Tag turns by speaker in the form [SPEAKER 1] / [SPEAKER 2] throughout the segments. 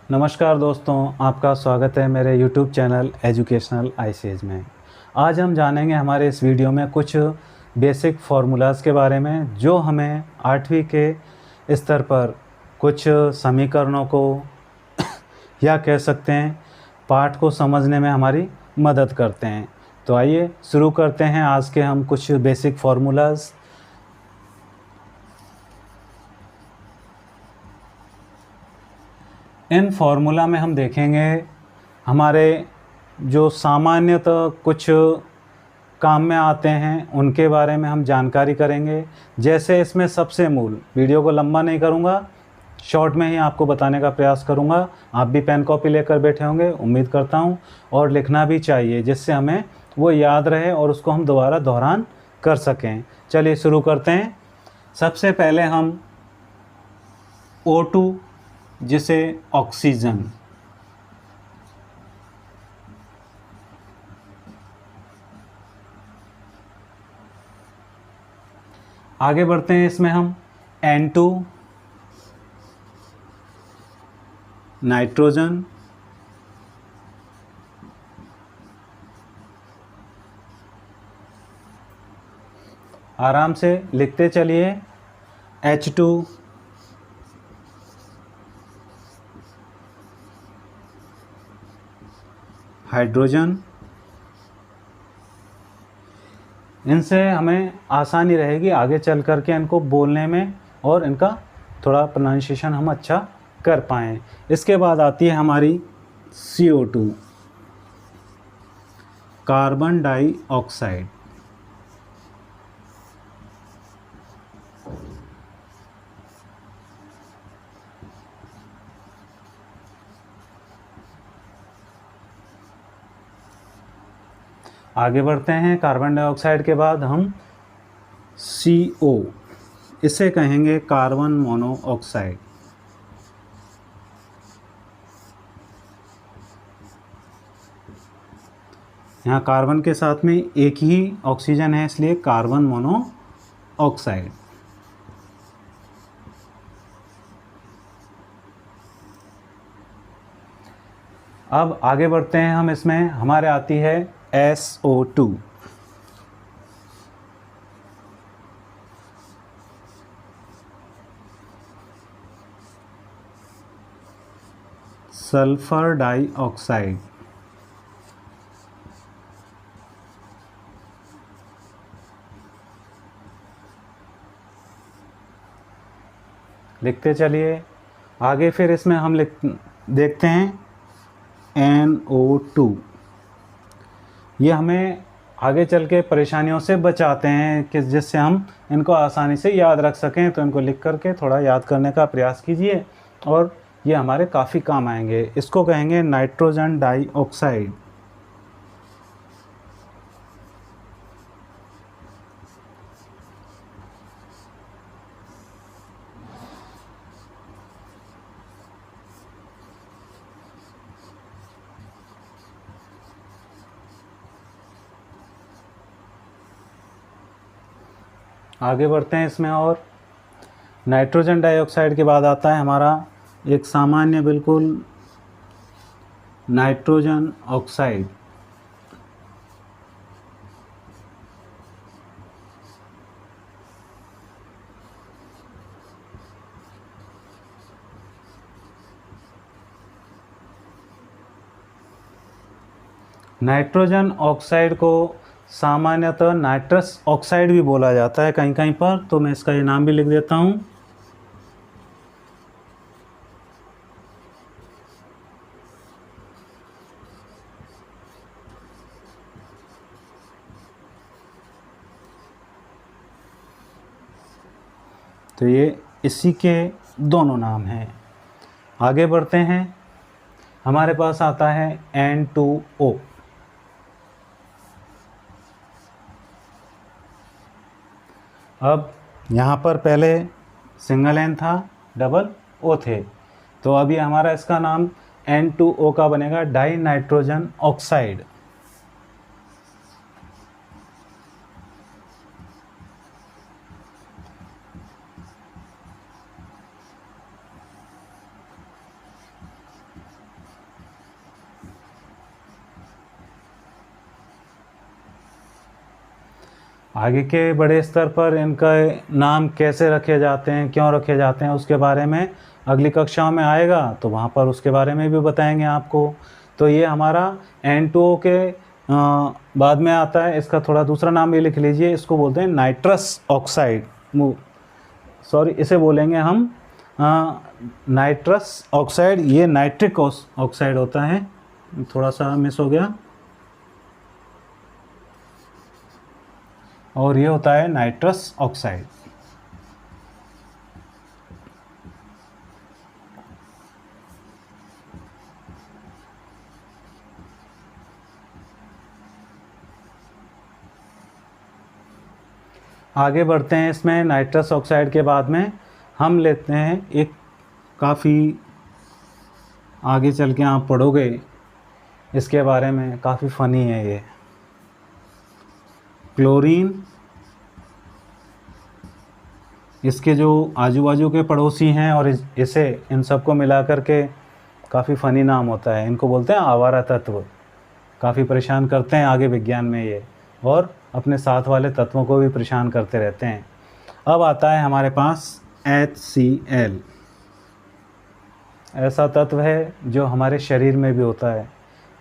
[SPEAKER 1] नमस्कार दोस्तों, आपका स्वागत है मेरे YouTube चैनल एजुकेशनल आईसीएज में। आज हम जानेंगे हमारे इस वीडियो में कुछ बेसिक फार्मूलाज़ के बारे में जो हमें 8वीं के स्तर पर कुछ समीकरणों को या कह सकते हैं पाठ को समझने में हमारी मदद करते हैं। तो आइए शुरू करते हैं आज के हम कुछ बेसिक फार्मूलाज़। इन फार्मूला में हम देखेंगे हमारे जो सामान्यतः कुछ काम में आते हैं उनके बारे में हम जानकारी करेंगे। जैसे इसमें सबसे मूल, वीडियो को लंबा नहीं करूँगा, शॉर्ट में ही आपको बताने का प्रयास करूँगा। आप भी पेन कॉपी लेकर बैठे होंगे उम्मीद करता हूँ, और लिखना भी चाहिए जिससे हमें वो याद रहे और उसको हम दोबारा दोहरान कर सकें। चलिए शुरू करते हैं। सबसे पहले हम O2 जिसे ऑक्सीजन, आगे बढ़ते हैं। इसमें हम N2 नाइट्रोजन, आराम से लिखते चलिए। H2 hydrogen. इनसे हमें आसानी रहेगी आगे चल कर के इनको बोलने में और इनका थोड़ा प्रोनाउंसिएशन हम अच्छा कर पाएँ। इसके बाद आती है हमारी CO2 कार्बन डाइऑक्साइड। आगे बढ़ते हैं। कार्बन डाइऑक्साइड के बाद हम CO, इसे कहेंगे कार्बन मोनोऑक्साइड। यहाँ कार्बन के साथ में एक ही ऑक्सीजन है इसलिए कार्बन मोनोऑक्साइड। अब आगे बढ़ते हैं हम। इसमें हमारे आती है SO2 सल्फर डाइऑक्साइड। लिखते चलिए आगे। फिर इसमें हम देखते हैं NO2। ये हमें आगे चल के परेशानियों से बचाते हैं कि जिससे हम इनको आसानी से याद रख सकें। तो इनको लिख करके थोड़ा याद करने का प्रयास कीजिए और ये हमारे काफ़ी काम आएंगे। इसको कहेंगे नाइट्रोजन डाइऑक्साइड। आगे बढ़ते हैं इसमें। और नाइट्रोजन डाइऑक्साइड के बाद आता है हमारा एक सामान्य बिल्कुल नाइट्रोजन ऑक्साइड। नाइट्रोजन ऑक्साइड को सामान्यतः नाइट्रस ऑक्साइड भी बोला जाता है कहीं कहीं पर, तो मैं इसका ये नाम भी लिख देता हूँ। तो ये इसी के दोनों नाम हैं। आगे बढ़ते हैं। हमारे पास आता है N2O। अब यहाँ पर पहले सिंगल N था, डबल O थे, तो अभी हमारा इसका नाम N2O का बनेगा डाई नाइट्रोजन ऑक्साइड। आगे के बड़े स्तर पर इनका नाम कैसे रखे जाते हैं, क्यों रखे जाते हैं, उसके बारे में अगली कक्षाओं में आएगा, तो वहाँ पर उसके बारे में भी बताएंगे आपको। तो ये हमारा N2O के बाद में आता है। इसका थोड़ा दूसरा नाम भी लिख लीजिए, इसको बोलते हैं नाइट्रस ऑक्साइड। सॉरी, इसे बोलेंगे हम नाइट्रस ऑक्साइड। ये नाइट्रिक ऑक्साइड होता है, थोड़ा सा मिस हो गया, और ये होता है नाइट्रस ऑक्साइड। आगे बढ़ते हैं। इसमें नाइट्रस ऑक्साइड के बाद में हम लेते हैं एक, काफ़ी आगे चल के आप पढ़ोगे इसके बारे में, काफ़ी फ़नी है ये, क्लोरीन। इसके जो आजू बाजू के पड़ोसी हैं और इसे इन सबको मिला कर के काफ़ी फ़नी नाम होता है, इनको बोलते हैं आवारा तत्व। काफ़ी परेशान करते हैं आगे विज्ञान में ये, और अपने साथ वाले तत्वों को भी परेशान करते रहते हैं। अब आता है हमारे पास HCl। ऐसा तत्व है जो हमारे शरीर में भी होता है।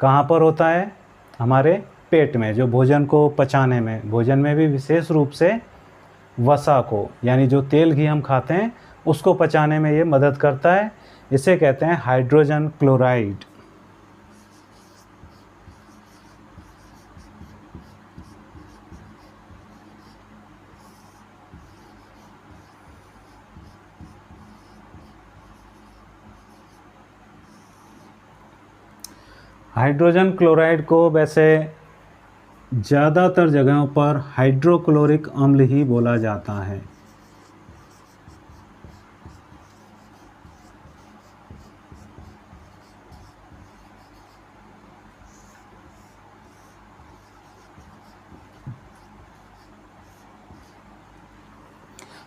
[SPEAKER 1] कहाँ पर होता है? हमारे पेट में, जो भोजन को पचाने में, भोजन में भी विशेष रूप से वसा को, यानी जो तेल घी हम खाते हैं उसको पचाने में ये मदद करता है। इसे कहते हैं हाइड्रोजन क्लोराइड। हाइड्रोजन क्लोराइड को वैसे ज़्यादातर जगहों पर हाइड्रोक्लोरिक अम्ल ही बोला जाता है।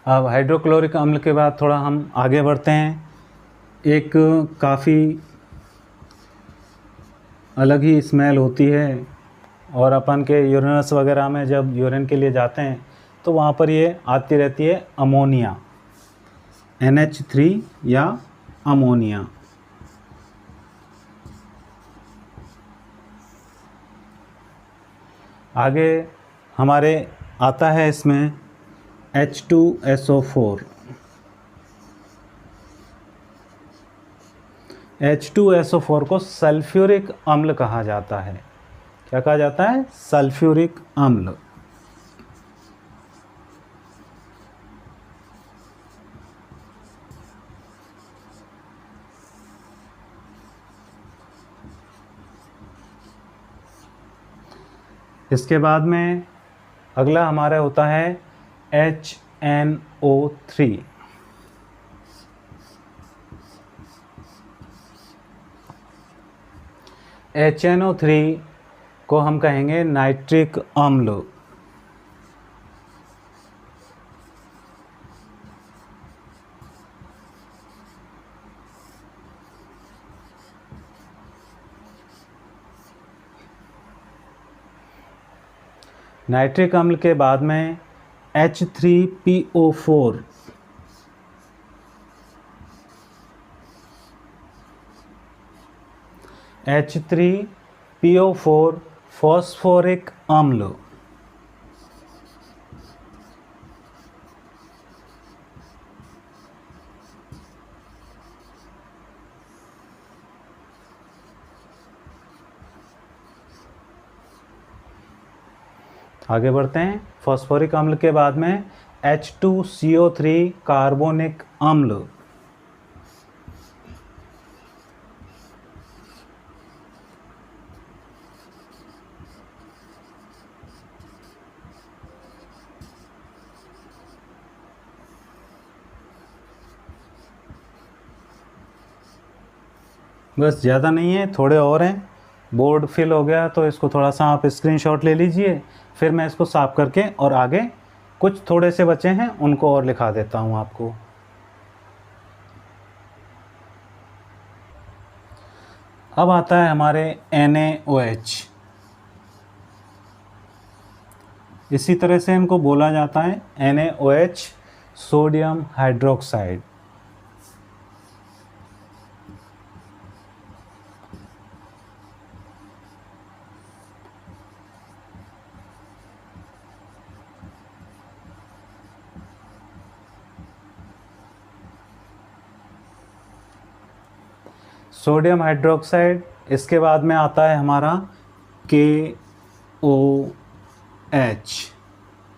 [SPEAKER 1] अब हाइड्रोक्लोरिक अम्ल के बाद थोड़ा हम आगे बढ़ते हैं। एक काफ़ी अलग ही स्मेल होती है, और अपन के यूरिनस वगैरह में जब यूरिन के लिए जाते हैं तो वहाँ पर ये आती रहती है, अमोनिया, NH3 या अमोनिया। आगे हमारे आता है इसमें H2SO4। H2SO4 को सल्फ्यूरिक अम्ल कहा जाता है। क्या कहा जाता है? सल्फ्यूरिक अम्ल। इसके बाद में अगला हमारा होता है HNO3। HNO3 को हम कहेंगे नाइट्रिक अम्ल। नाइट्रिक अम्ल के बाद में H3PO4। H3PO4 फॉस्फोरिक अम्ल। आगे बढ़ते हैं। फॉस्फोरिक अम्ल के बाद में H2CO3 कार्बोनिक अम्ल। बस ज़्यादा नहीं है, थोड़े और हैं। बोर्ड फिल हो गया तो इसको थोड़ा सा आप स्क्रीनशॉट ले लीजिए, फिर मैं इसको साफ करके और आगे कुछ थोड़े से बचे हैं उनको और लिखा देता हूँ आपको। अब आता है हमारे NaOH। इसी तरह से इनको बोला जाता है NaOH, sodium hydroxide. Sodium hydroxide. इसके बाद में आता है हमारा KOH,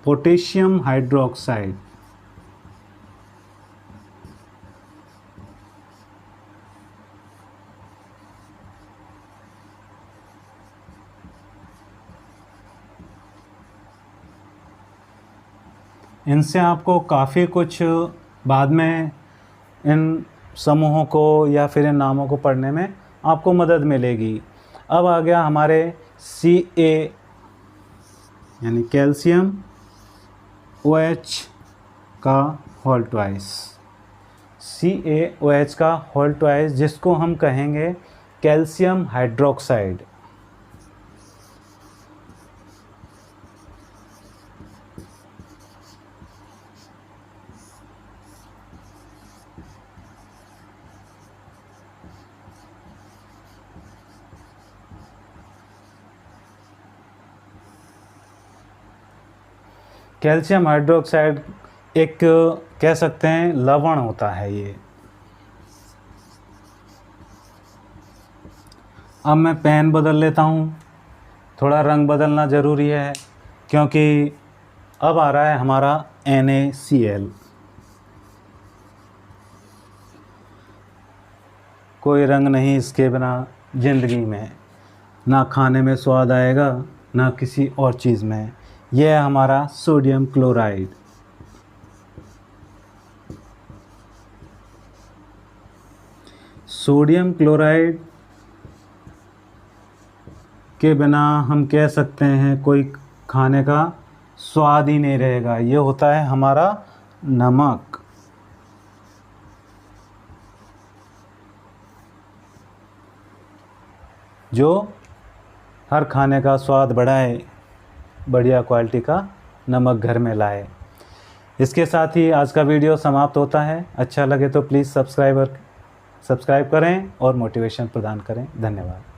[SPEAKER 1] पोटेशियम हाइड्रोक्साइड। इनसे आपको काफ़ी कुछ बाद में इन समूहों को या फिर इन नामों को पढ़ने में आपको मदद मिलेगी। अब आ गया हमारे Ca यानी कैल्शियम OH का होल ट्वाइस। CaOH का होल ट्वाइस, जिसको हम कहेंगे कैल्शियम हाइड्रोक्साइड। कैल्शियम हाइड्रोक्साइड एक कह सकते हैं लवण होता है ये। अब मैं पेन बदल लेता हूँ, थोड़ा रंग बदलना ज़रूरी है क्योंकि अब आ रहा है हमारा NaCl। कोई रंग नहीं इसके बिना ज़िंदगी में, ना खाने में स्वाद आएगा ना किसी और चीज़ में। यह है हमारा सोडियम क्लोराइड। सोडियम क्लोराइड के बिना हम कह सकते हैं कोई खाने का स्वाद ही नहीं रहेगा। ये होता है हमारा नमक। जो हर खाने का स्वाद बढ़ाए, बढ़िया क्वालिटी का नमक घर में लाए। इसके साथ ही आज का वीडियो समाप्त होता है। अच्छा लगे तो प्लीज़ सब्सक्राइब करें और मोटिवेशन प्रदान करें। धन्यवाद।